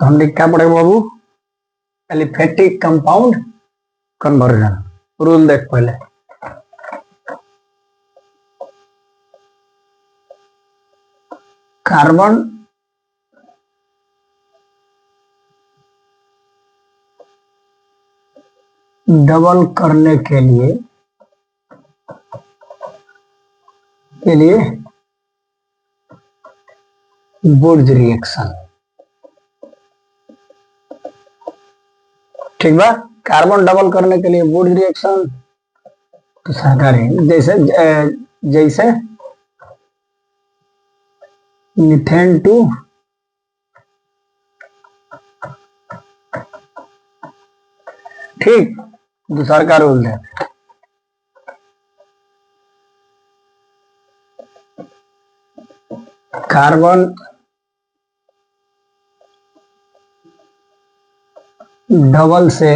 तो हमने क्या पढ़ेगा बाबू? Aliphatic compound conversion. रूल देख पहले। कार्बन डबल करने के लिए बुर्ज रिएक्शन, ठीक बा। कार्बन डबल करने के लिए बुर्ज रिएक्शन तो सहकारी जैसे जैसे मीथेन टू ठीक। दूसरा का रूल है कार्बन डबल से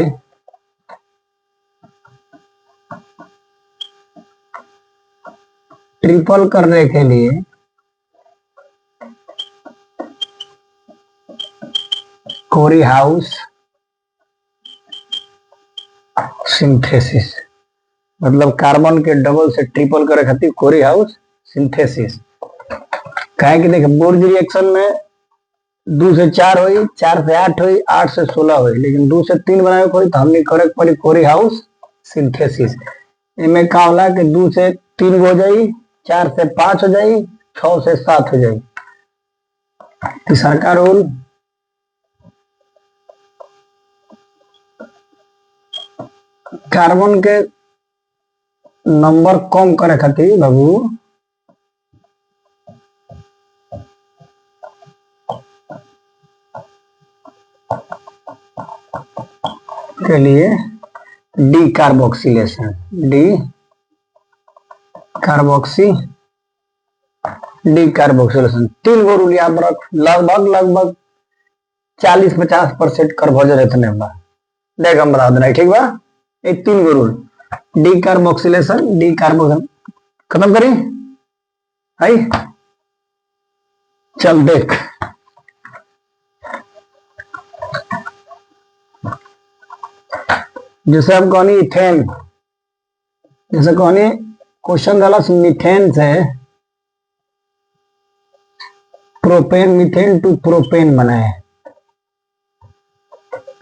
ट्रिपल करने के लिए कोरी हाउस सिंथेसिस, मतलब कार्बन के डबल से ट्रिपल करे खातिर कोरी हाउस सिंथेसिस। कहे कि देखिए बुर्ज रिएक्शन में 2 से 4 हुई, 4 से 8 हुई, 8 से 16 हुई, लेकिन 2 से 3 बनाए कोई तो हमने करे पड़ी कोरी हाउस सिंथेसिस। इनमें का होला कि 2 से 3 हो जाई, 4 से 5 हो जाई, 6 से 7 हो जाई। तीसरा का रूल कार्बन के नंबर कम करे खातिर बाबू के लिए डी कार्बोक्सिलेशन, तीन गो रूल याद रख। लगभग 40-50% कन्वर्जन इतने बा, देख हम बता देना, ठीक बा। ये 3 गो रूल डी कार्बोक्सिलेशन खत्म करी है। चल देख, जैसे हम कहनी इथेन, जैसे कहनी क्वेश्चन डाला मीथेन से प्रोपेन, मीथेन टू प्रोपेन बनाए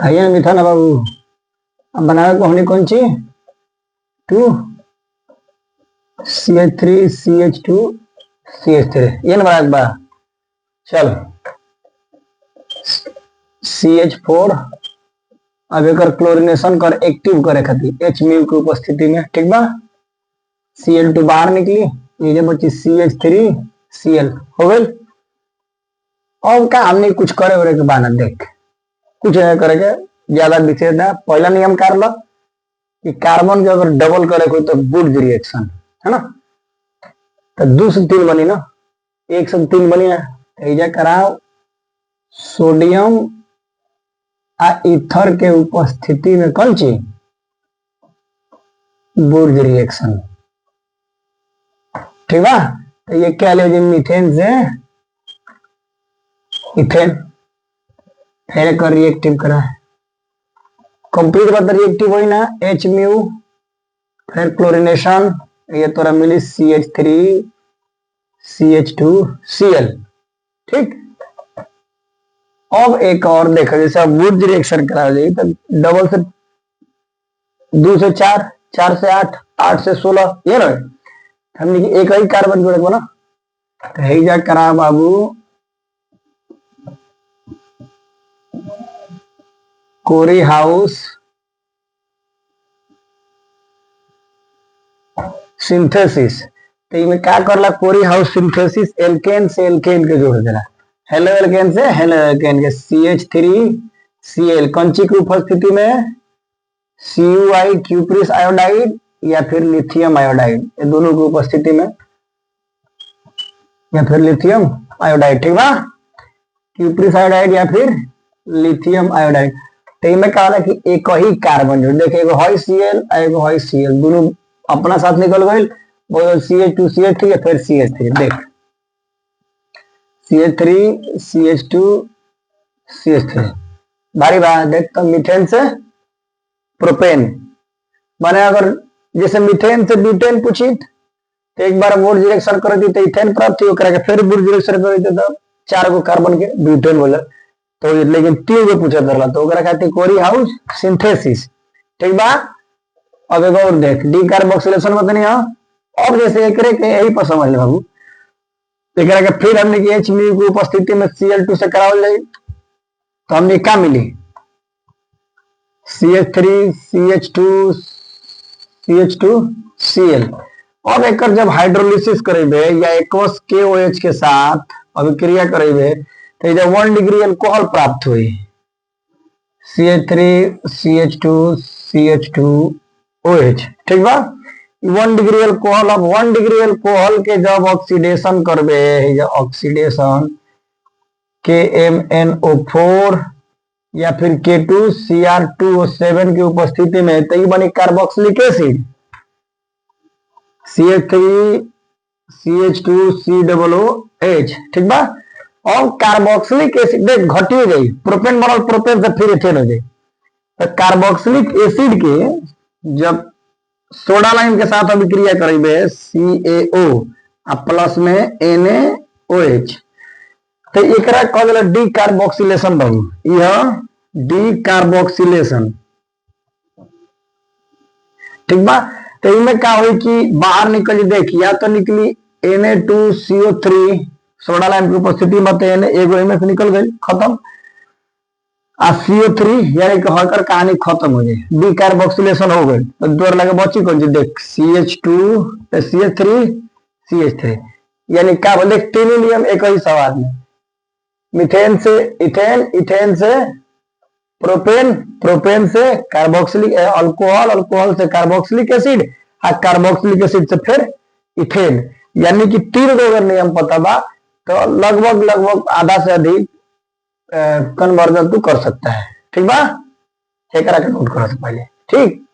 है मीथेन है बाबू। अब बनाए को हमने कौन सी 2 CH3 CH2 CH3 ये ना बनाए बा। चल CH4 अब एक क्लोरिनेशन कर एक्टिव करे खातिर H म्यू की उपस्थिति में, ठीक बा। Cl2 बाहर निकली, ये बची CH3 Cl हो गई। अब का हमने कुछ करे वरे के बाना देख, कुछ नहीं करेंगे, ज्यादा विशेष ना। पहला नियम कर लो कि कार्बन के अगर डबल करे कोई तो बुर्ज रिएक्शन है ना, तो 2 से 3 बनी ना, 1 से 3 बनी है। कराओ सोडियम आ ईथर के उपस्थिति में कौन ची बुर्ज रिएक्शन, ठीक बा। तो ये क्या ले मीथेन से इथेन फिर कर रिएक्टिव करा कंप्लीट बात रिएक्टिव हुई ना, H म्यू फिर क्लोरिनेशन, ये तोरा मिली CH3 CH2 Cl, ठीक। अब एक और देखो, जैसे अब बुर्ज रिएक्शन करा जाए तो डबल से 2 से 4, 4 से 8, 8 से 16 ये ना, हमने एक ही कार्बन जोड़े को ना, तो ही जा करा बाबू कोरी हाउस सिंथेसिस। तो इनमें क्या करला कोरी हाउस सिंथेसिस, एल्केन से एल्केन के जोड़ देला, हेलो एल्केन से हेलो एल्केन के CH3 Cl कंची की उपस्थिति में CuI क्यूप्रिस आयोडाइड या फिर लिथियम आयोडाइड, ये दोनों की उपस्थिति में, या फिर लिथियम आयोडाइड, ठीक बा। क्यूप्रिस आयोडाइड या फिर लिथियम आयोडाइड। तो इनमें क्या होला कि एक ही कार्बन जोड़, देखिए एगो है Cl एगो है Cl, दोनों अपना साथ निकल गए, बोलो CH2 CH3 या फिर CH3, देख CH3 CH2 CH3 भारी बात। देख तो मीथेन से प्रोपेन माने अगर जैसे मीथेन से ब्यूटेन पूछी तो एक बार बोर्ड रिएक्शन कर दी तो इथेन प्राप्त हुई, ओकरा के फिर बोर्ड रिएक्शन कर दी तो 4 गो कार्बन के ब्यूटेन बोले। तो लेकिन 3 गो पूछा था तो ओकरा खातिर कोरी हाउस सिंथेसिस। ठीक बा। अब एगो और देख डी कार्बोक्सिलेशन बतानी है। अब जैसे एकरे के यही पर समझ ले बाबू, एकरा के फिर हमने की H म्यू की उपस्थिति में Cl2 से करावल जाई तो हमने क्या मिली CH3 CH2 Cl। अब एक जब हाइड्रोलिसिस करेबे या एक्वस KOH के साथ अभिक्रिया करेबे तो जब 1 डिग्री अल्कोहल प्राप्त हुई CH3 CH2 CH2OH। ठीक बा। 1 डिग्री अल्कोहल, अब 1 डिग्री अल्कोहल के जब ऑक्सीडेशन करबे ऑक्सीडेशन KMnO4 या फिर K2Cr2O7 की उपस्थिति में तो ये बनी कार्बोक्सिलिक एसिड CH3 CH2COOH। ठीक बा। और कार्बोक्सिलिक एसिड देख घटी जाई, प्रोपेन बनल, प्रोपेन से फिर एथेन हो जाए। तो कार्बोक्सिलिक एसिड के जब सोडा लाइम के साथ अभिक्रिया करेंगे CaO प्लस में NaOH तो एकरा कह दिला डी कार्बोक्सिलेशन बाबू। यह डी कार्बोक्सिलेशन। ठीक बा। तो इनमें क्या हुई कि बाहर निकली, देख या तो निकली Na2CO3 सोडा लाइम की उपस्थिति में एगो इनमें से निकल गई, खत्म। CO3 यानी कि हकर कहानी खत्म हो गई, डी कार्बोक्सिलेशन हो गई। तो दूर लगे बची कौन सी देख CH2 CH3 यानी क्या बोले टेनिलियम एक ही सवाल में। मीथेन से इथेन, इथेन से प्रोपेन, प्रोपेन से कार्बोक्सिलिक अल्कोहल, अल्कोहल से कार्बोक्सिलिक एसिड और कार्बोक्सिलिक एसिड से फिर इथेन। यानी कि 3 गो अगर नियम पता बा तो लगभग आधा से अधिक कन्वर्जन तू कर सकता है। ठीक बा। एक नोट कर पहले। ठीक।